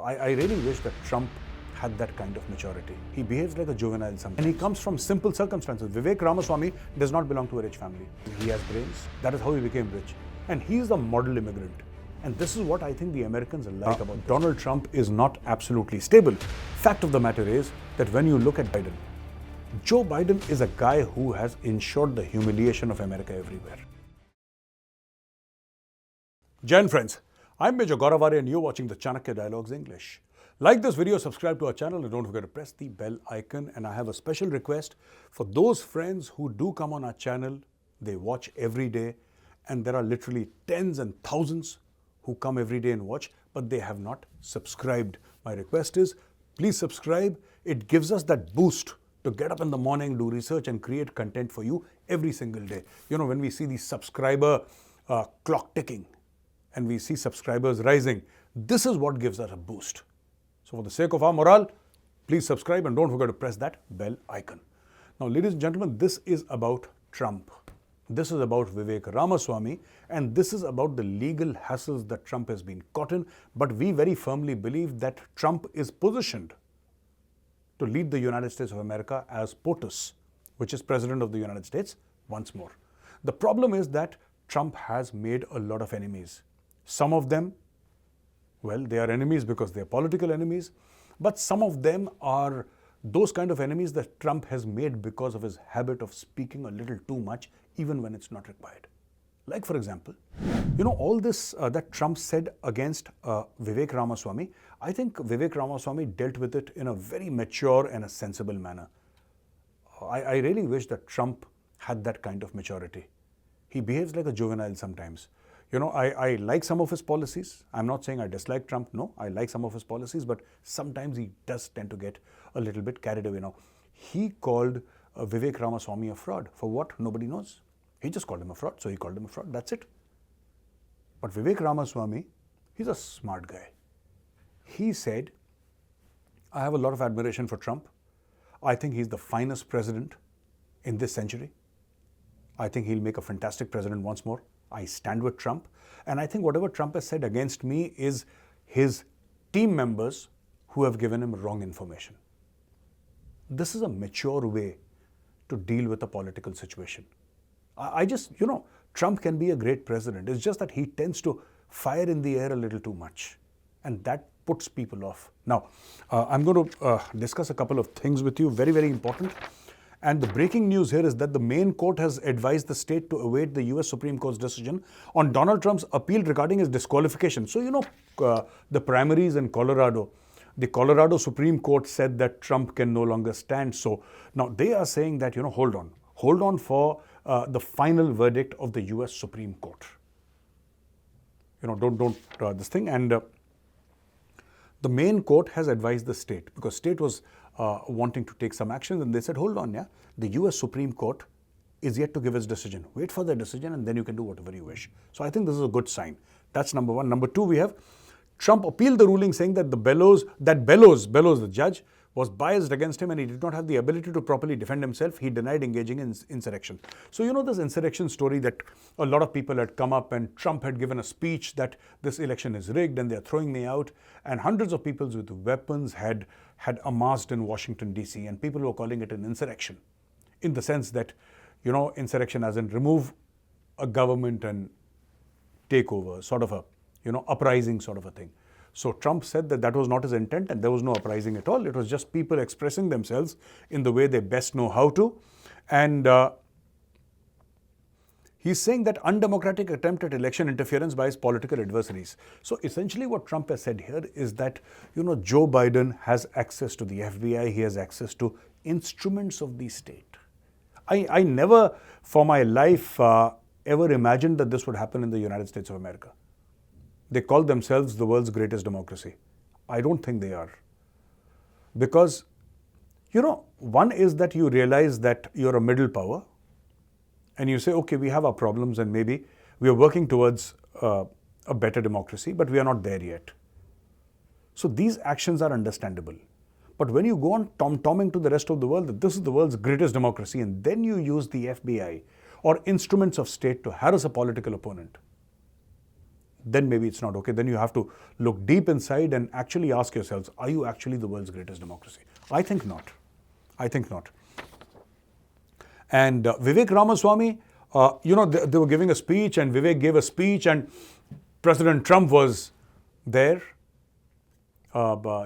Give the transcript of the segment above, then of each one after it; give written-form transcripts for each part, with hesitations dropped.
I really wish that Trump had that kind of maturity. He behaves like a juvenile sometimes. And he comes from simple circumstances. Vivek Ramaswamy does not belong to a rich family. He has brains. That is how he became rich. And he is the model immigrant. And this is what I think the Americans like about this. Donald Trump is not absolutely stable. Fact of the matter is that when you look at Biden, Joe Biden is a guy who has ensured the humiliation of America everywhere. Jai Hind friends, I'm Major Gaurav Arya and you're watching the Chanakya Dialogues English. Like this video, subscribe to our channel and don't forget to press the bell icon. And I have a special request for those friends who do come on our channel. They watch every day and there are literally tens and thousands who come every day and watch, but they have not subscribed. My request is, please subscribe. It gives us that boost to get up in the morning, do research and create content for you every single day. You know, when we see the subscriber clock ticking and we see subscribers rising, this is what gives us a boost. So for the sake of our morale, please subscribe and don't forget to press that bell icon. Now, ladies and gentlemen, this is about Trump. This is about Vivek Ramaswamy, and this is about the legal hassles that Trump has been caught in. But we very firmly believe that Trump is positioned to lead the United States of America as POTUS, which is President of the United States, once more. The problem is that Trump has made a lot of enemies. Some of them, well, they are enemies because they are political enemies, but some of them are those kind of enemies that Trump has made because of his habit of speaking a little too much, even when it's not required. Like, for example, you know, all this that Trump said against Vivek Ramaswamy, I think Vivek Ramaswamy dealt with it in a very mature and a sensible manner. I really wish that Trump had that kind of maturity. He behaves like a juvenile sometimes. You know, I like some of his policies. I'm not saying I dislike Trump. No, I like some of his policies, but sometimes he does tend to get a little bit carried away. Now, he called Vivek Ramaswamy a fraud. For what? Nobody knows. He just called him a fraud, so he called him a fraud. That's it. But Vivek Ramaswamy, he's a smart guy. He said, I have a lot of admiration for Trump. I think he's the finest president in this century. I think he'll make a fantastic president once more. I stand with Trump. And I think whatever Trump has said against me is his team members who have given him wrong information. This is a mature way to deal with a political situation. I just, you know, Trump can be a great president. It's just that he tends to fire in the air a little too much. And that puts people off. Now, I'm going to discuss a couple of things with you, very, very important. And the breaking news here is that the main court has advised the state to await the US Supreme Court's decision on Donald Trump's appeal regarding his disqualification. So, you know, the primaries in Colorado, the Colorado Supreme Court said that Trump can no longer stand. So now they are saying that, you know, hold on for the final verdict of the US Supreme Court. You know, don't this thing. And the main court has advised the state, because state was wanting to take some action, and they said, hold on, yeah, the US Supreme Court is yet to give its decision. Wait for the decision and then you can do whatever you wish. So I think this is a good sign. That's number one. Number two, we have Trump appealed the ruling saying that Bellows, the judge, was biased against him and he did not have the ability to properly defend himself. He denied engaging in insurrection. So, you know, this insurrection story that a lot of people had come up, and Trump had given a speech that this election is rigged and they're throwing me out, and hundreds of people with weapons had amassed in Washington, D.C., and people were calling it an insurrection, in the sense that, you know, insurrection as in remove a government and take over, sort of a, you know, uprising sort of a thing. So Trump said that that was not his intent and there was no uprising at all. It was just people expressing themselves in the way they best know how to. And he's saying that undemocratic attempt at election interference by his political adversaries. So essentially what Trump has said here is that, you know, Joe Biden has access to the FBI. He has access to instruments of the state. I never for my life ever imagined that this would happen in the United States of America. They call themselves the world's greatest democracy. I don't think they are. Because, you know, one is that you realize that you're a middle power and you say, okay, we have our problems and maybe we are working towards a better democracy, but we are not there yet. So these actions are understandable. But when you go on tom-tomming to the rest of the world that this is the world's greatest democracy, and then you use the FBI or instruments of state to harass a political opponent, then maybe it's not okay. Then you have to look deep inside and actually ask yourselves, are you actually the world's greatest democracy? I think not. I think not. And Vivek Ramaswamy, they were giving a speech, and Vivek gave a speech, and President Trump was there,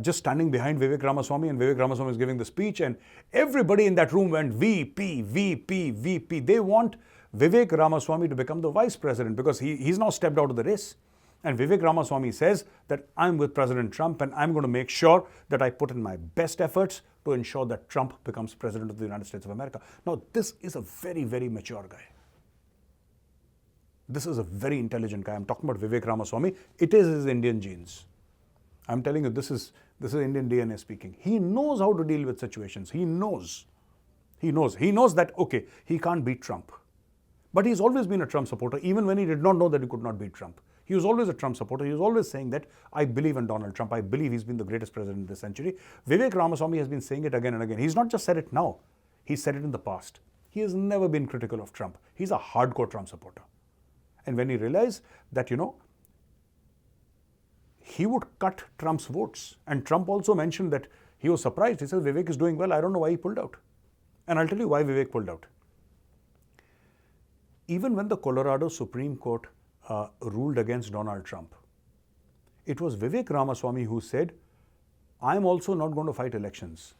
just standing behind Vivek Ramaswamy, and Vivek Ramaswamy was giving the speech, and everybody in that room went VP, VP, VP. They want Vivek Ramaswamy to become the vice president because he's now stepped out of the race. And Vivek Ramaswamy says that I'm with President Trump and I'm going to make sure that I put in my best efforts to ensure that Trump becomes president of the United States of America. Now, this is a very, very mature guy. This is a very intelligent guy. I'm talking about Vivek Ramaswamy. It is his Indian genes. I'm telling you, this is Indian DNA speaking. He knows how to deal with situations. He knows that, okay, he can't beat Trump. But he's always been a Trump supporter, even when he did not know that he could not beat Trump. He was always a Trump supporter. He was always saying that, I believe in Donald Trump. I believe he's been the greatest president in this century. Vivek Ramaswamy has been saying it again and again. He's not just said it now. He said it in the past. He has never been critical of Trump. He's a hardcore Trump supporter. And when he realized that, he would cut Trump's votes. And Trump also mentioned that he was surprised. He said, Vivek is doing well. I don't know why he pulled out. And I'll tell you why Vivek pulled out. Even when the Colorado Supreme Court ruled against Donald Trump, it was Vivek Ramaswamy who said, I'm also not going to fight elections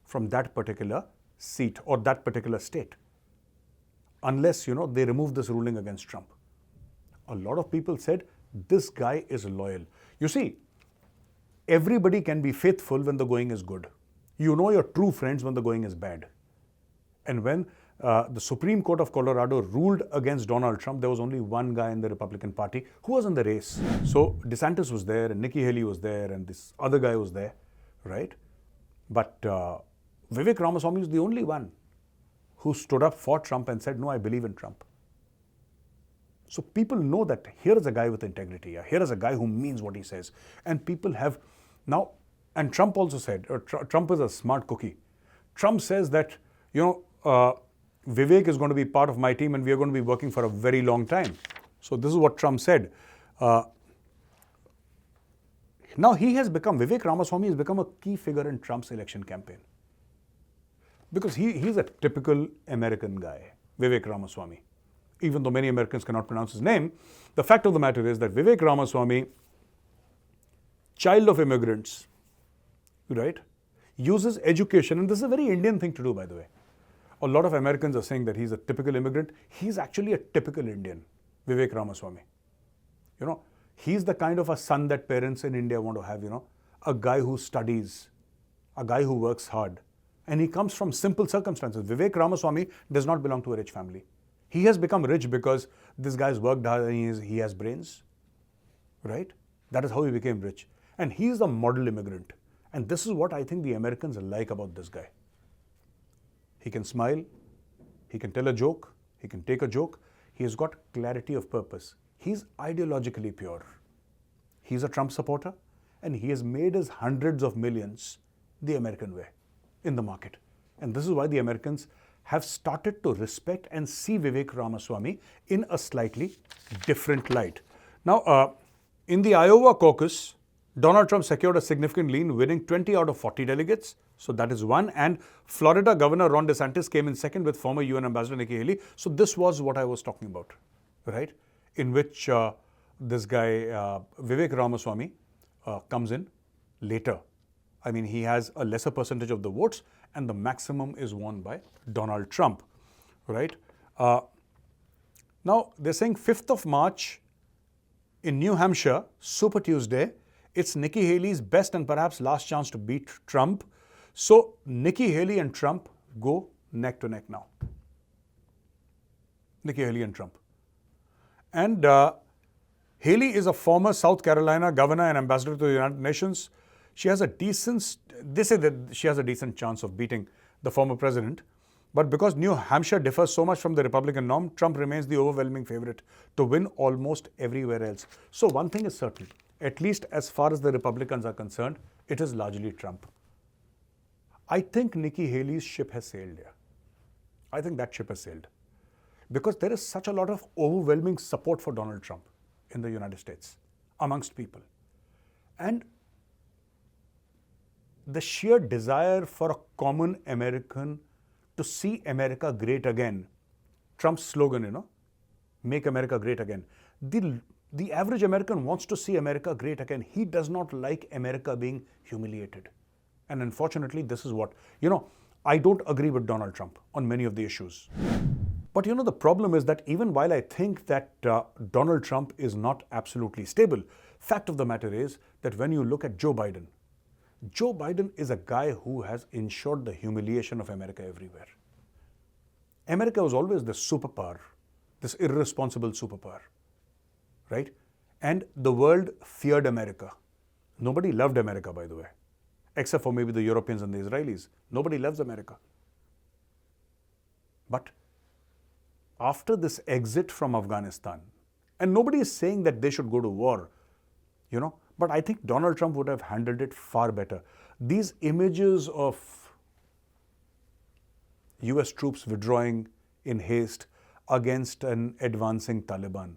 from that particular seat or that particular state unless, they remove this ruling against Trump. A lot of people said, this guy is loyal. You see, everybody can be faithful when the going is good. You know your true friends when the going is bad. And when the Supreme Court of Colorado ruled against Donald Trump, there was only one guy in the Republican Party who was in the race. So DeSantis was there, and Nikki Haley was there, and this other guy was there, right? But Vivek Ramaswamy is the only one who stood up for Trump and said, no, I believe in Trump. So people know that here is a guy with integrity. Here is a guy who means what he says. And people have now, and Trump also said, Trump is a smart cookie. Trump says that, Vivek is going to be part of my team and we are going to be working for a very long time. So this is what Trump said. Now Vivek Ramaswamy has become a key figure in Trump's election campaign. Because he's a typical American guy, Vivek Ramaswamy. Even though many Americans cannot pronounce his name, the fact of the matter is that Vivek Ramaswamy, child of immigrants, right, uses education, and this is a very Indian thing to do, by the way. A lot of Americans are saying that he's a typical immigrant. He's actually a typical Indian, Vivek Ramaswamy. He's the kind of a son that parents in India want to have, a guy who studies, a guy who works hard. And he comes from simple circumstances. Vivek Ramaswamy does not belong to a rich family. He has become rich because this guy's worked hard and he has brains, right? That is how he became rich. And he's a model immigrant. And this is what I think the Americans like about this guy. He can smile, he can tell a joke, he can take a joke. He has got clarity of purpose. He's ideologically pure. He's a Trump supporter, and he has made his hundreds of millions the American way in the market. And this is why the Americans have started to respect and see Vivek Ramaswamy in a slightly different light. Now, in the Iowa caucus, Donald Trump secured a significant lead, winning 20 out of 40 delegates. So that is one. And Florida Governor Ron DeSantis came in second with former UN Ambassador Nikki Haley. So this was what I was talking about, right? In which this guy, Vivek Ramaswamy, comes in later. I mean, he has a lesser percentage of the votes, and the maximum is won by Donald Trump, right? Now, they're saying 5th of March in New Hampshire, Super Tuesday, it's Nikki Haley's best and perhaps last chance to beat Trump. So Nikki Haley and Trump go neck to neck now. Nikki Haley and Trump. And Haley is a former South Carolina governor and ambassador to the United Nations. She has a decent, they say that she has a decent chance of beating the former president. But because New Hampshire differs so much from the Republican norm, Trump remains the overwhelming favorite to win almost everywhere else. So one thing is certain, at least as far as the Republicans are concerned, it is largely Trump. I think Nikki Haley's ship has sailed here. I think that ship has sailed. Because there is such a lot of overwhelming support for Donald Trump in the United States. amongst people. And the sheer desire for a common American to see America great again, Trump's slogan, make America great again. The average American wants to see America great again. He does not like America being humiliated. And unfortunately, this is what, I don't agree with Donald Trump on many of the issues. But the problem is that even while I think that Donald Trump is not absolutely stable, fact of the matter is that when you look at Joe Biden is a guy who has ensured the humiliation of America everywhere. America was always this superpower, this irresponsible superpower, right? And the world feared America. Nobody loved America, by the way, except for maybe the Europeans and the Israelis. Nobody loves America. But after this exit from Afghanistan, and nobody is saying that they should go to war, but I think Donald Trump would have handled it far better. These images of US troops withdrawing in haste against an advancing Taliban,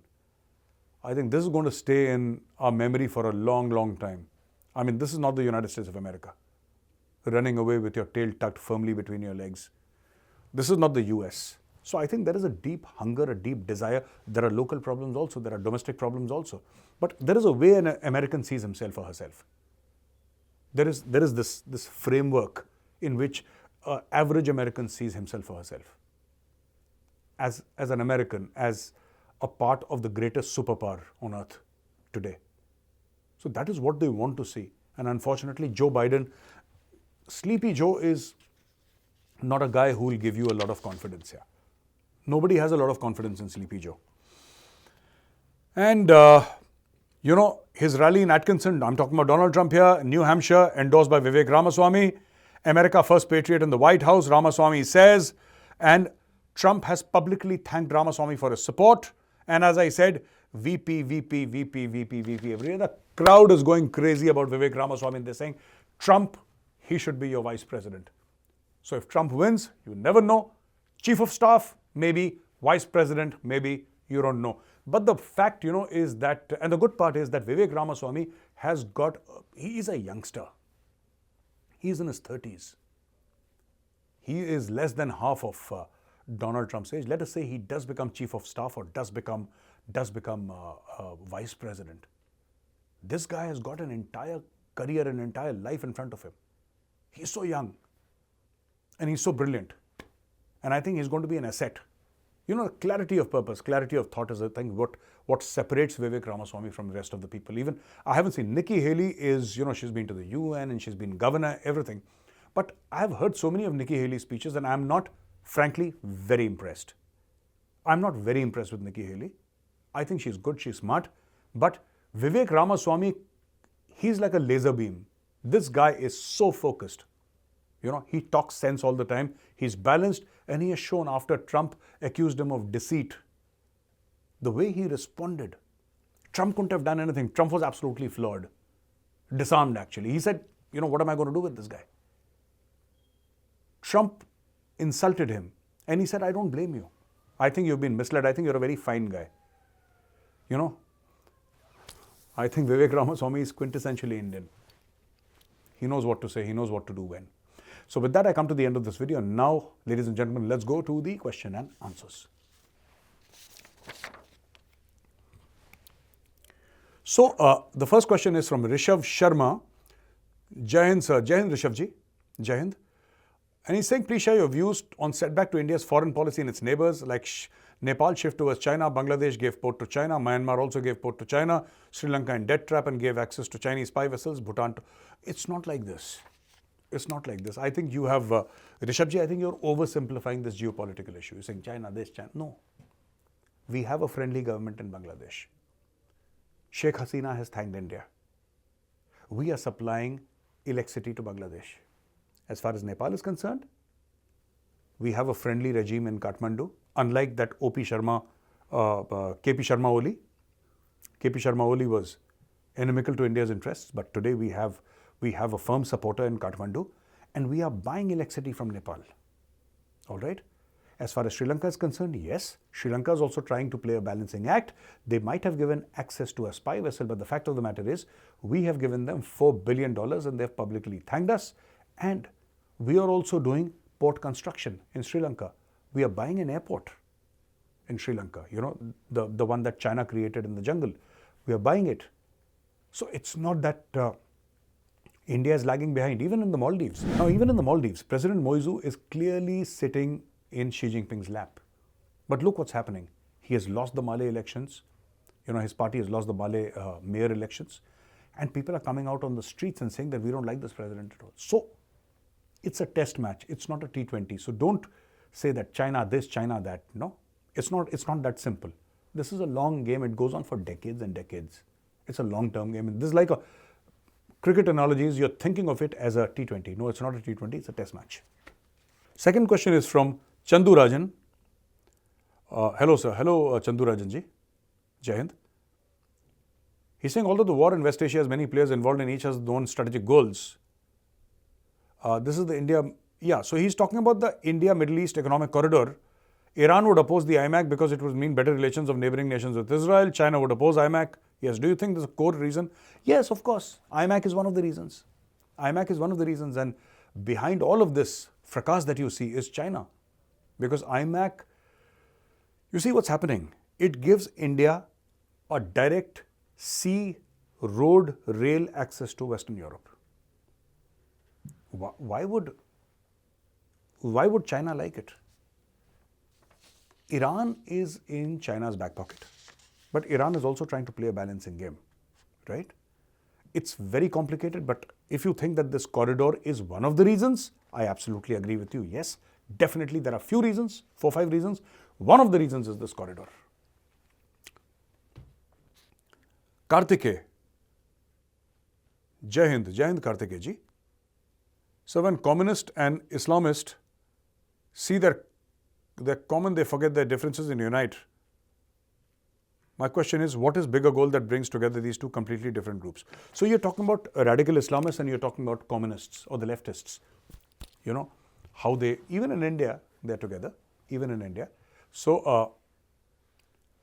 I think this is going to stay in our memory for a long, long time. I mean, this is not the United States of America, running away with your tail tucked firmly between your legs. This is not the US. So I think there is a deep hunger, a deep desire. There are local problems also. There are domestic problems also. But there is a way an American sees himself or herself. There is this framework in which average American sees himself or herself. As an American, as a part of the greatest superpower on earth today. So that is what they want to see. And unfortunately, Joe Biden, Sleepy Joe is not a guy who will give you a lot of confidence here. Nobody has a lot of confidence in Sleepy Joe. And, his rally in Atkinson, I'm talking about Donald Trump here, New Hampshire, endorsed by Vivek Ramaswamy, America First Patriot in the White House, Ramaswamy says, and Trump has publicly thanked Ramaswamy for his support. And as I said, VP everywhere. The crowd is going crazy about Vivek Ramaswamy. They're saying, Trump, he should be your vice president. So if Trump wins, you never know. Chief of staff, maybe. Vice president, maybe. You don't know. But the fact, is that, and the good part is that Vivek Ramaswamy he is a youngster. He's in his 30s. He is less than half of Donald Trump's age. Let us say he does become chief of staff or does become vice president. This guy has got an entire career, an entire life in front of him. He's so young and he's so brilliant. And I think he's going to be an asset. Clarity of purpose, clarity of thought is, I think, what separates Vivek Ramaswamy from the rest of the people. Even, I haven't seen Nikki Haley is, she's been to the UN and she's been governor, everything. But I've heard so many of Nikki Haley's speeches and I'm not, frankly, very impressed. I'm not very impressed with Nikki Haley. I think she's good, she's smart. But Vivek Ramaswamy, he's like a laser beam. This guy is so focused. He talks sense all the time. He's balanced, and he has shown after Trump accused him of deceit. The way he responded, Trump couldn't have done anything. Trump was absolutely flawed. Disarmed, actually. He said, what am I going to do with this guy? Trump insulted him, and he said, I don't blame you. I think you've been misled. I think you're a very fine guy. I think Vivek Ramaswamy is quintessentially Indian. He knows what to say. He knows what to do when. So with that, I come to the end of this video. And now, ladies and gentlemen, let's go to the question and answers. So the first question is from Rishabh Sharma. Jai Hind, sir. Jai Hind, Rishabhji. Jai Hind. And he's saying, please share your views on setback to India's foreign policy and its neighbors, like Nepal shift towards China, Bangladesh gave port to China, Myanmar also gave port to China, Sri Lanka in debt trap and gave access to Chinese spy vessels, Bhutan. It's not like this. It's not like this. I think you have, Rishabhji, I think you're oversimplifying this geopolitical issue. You're saying China, this, China. No. We have a friendly government in Bangladesh. Sheikh Hasina has thanked India. We are supplying electricity to Bangladesh. As far as Nepal is concerned, we have a friendly regime in Kathmandu, unlike that KP Sharma Oli. KP Sharma Oli was inimical to India's interests, but today we have a firm supporter in Kathmandu, and we are buying electricity from Nepal. All right? As far as Sri Lanka is concerned, yes, Sri Lanka is also trying to play a balancing act. They might have given access to a spy vessel, but the fact of the matter is, we have given them $4 billion and they've publicly thanked us. And we are also doing port construction in Sri Lanka. We are buying an airport in Sri Lanka, you know, the one that China created in the jungle. We are buying it. So it's not that India is lagging behind, even in the Maldives. Now, even in the Maldives, President Moizu is clearly sitting in Xi Jinping's lap. But look what's happening. He has lost the Malay elections. You know, his party has lost the Malay mayor elections. And people are coming out on the streets and saying that we don't like this president at all. So, it's a test match. It's not a T20. So, don't say that China this, China that. No, it's not that simple. This is a long game. It goes on for decades and decades. It's a long-term game. And this is like a cricket analogies. You're thinking of it as a T20. No, it's not a T20. It's a test match. Second question is from Chandu Rajan. Hello, sir. Hello, Chandu Rajan ji. Jai Hind. He's saying, although the war in West Asia has many players involved and each has their own strategic goals. This is the India. Yeah, so he's talking about the India-Middle East Economic Corridor. Iran would oppose the IMAC because it would mean better relations of neighboring nations with Israel. China would oppose IMAC. Yes, do you think there's a core reason? Yes, of course. IMAC is one of the reasons. IMAC is one of the reasons. And behind all of this fracas that you see is China. Because IMAC, you see what's happening. It gives India a direct sea, road, rail access to Western Europe. Why would China like it? Iran is in China's back pocket. But Iran is also trying to play a balancing game, right? It's very complicated, but if you think that this corridor is one of the reasons, I absolutely agree with you. Yes, definitely there are few reasons, 4-5 reasons. One of the reasons is this corridor. Kartike. Jai Hind Kartike ji. So when communist and Islamist see they're common, they forget their differences and unite. My question is, what is bigger goal that brings together these two completely different groups? So you're talking about radical Islamists and you're talking about communists or the leftists. You know, how they, even in India, they're together, even in India. So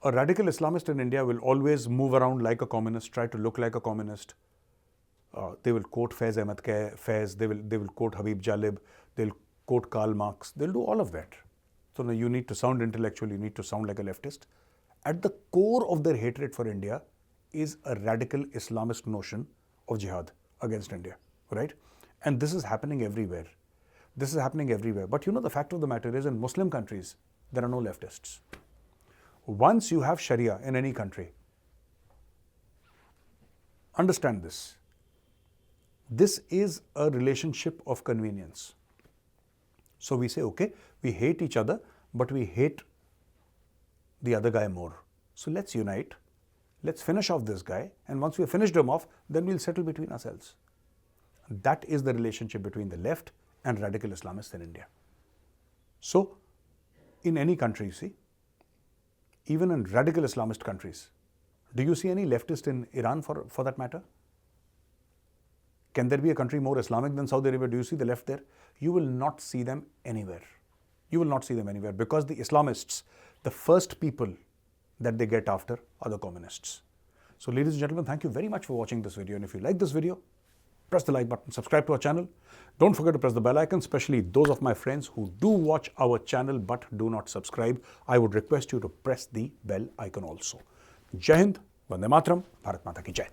a radical Islamist in India will always move around like a communist, try to look like a communist. They will quote Faiz Ahmad Faiz, they will quote Habib Jalib, they'll quote Karl Marx, they'll do all of that. So now you need to sound intellectual, you need to sound like a leftist. At the core of their hatred for India is a radical Islamist notion of jihad against India, right? And this is happening everywhere. This is happening everywhere. But you know, the fact of the matter is, in Muslim countries, there are no leftists. Once you have Sharia in any country, understand this. This is a relationship of convenience. So we say, okay, we hate each other, but we hate the other guy more. So let's unite, let's finish off this guy, and once we have finished him off, then we'll settle between ourselves. That is the relationship between the left and radical Islamists in India. So, in any country, you see, even in radical Islamist countries, do you see any leftist in Iran for that matter? Can there be a country more Islamic than Saudi Arabia? Do you see the left there? You will not see them anywhere. You will not see them anywhere because the Islamists, the first people that they get after are the communists. So ladies and gentlemen, thank you very much for watching this video. And if you like this video, press the like button, subscribe to our channel. Don't forget to press the bell icon, especially those of my friends who do watch our channel but do not subscribe. I would request you to press the bell icon also. Jai Hind, Vande Mataram, Bharat Mata Ki Jai.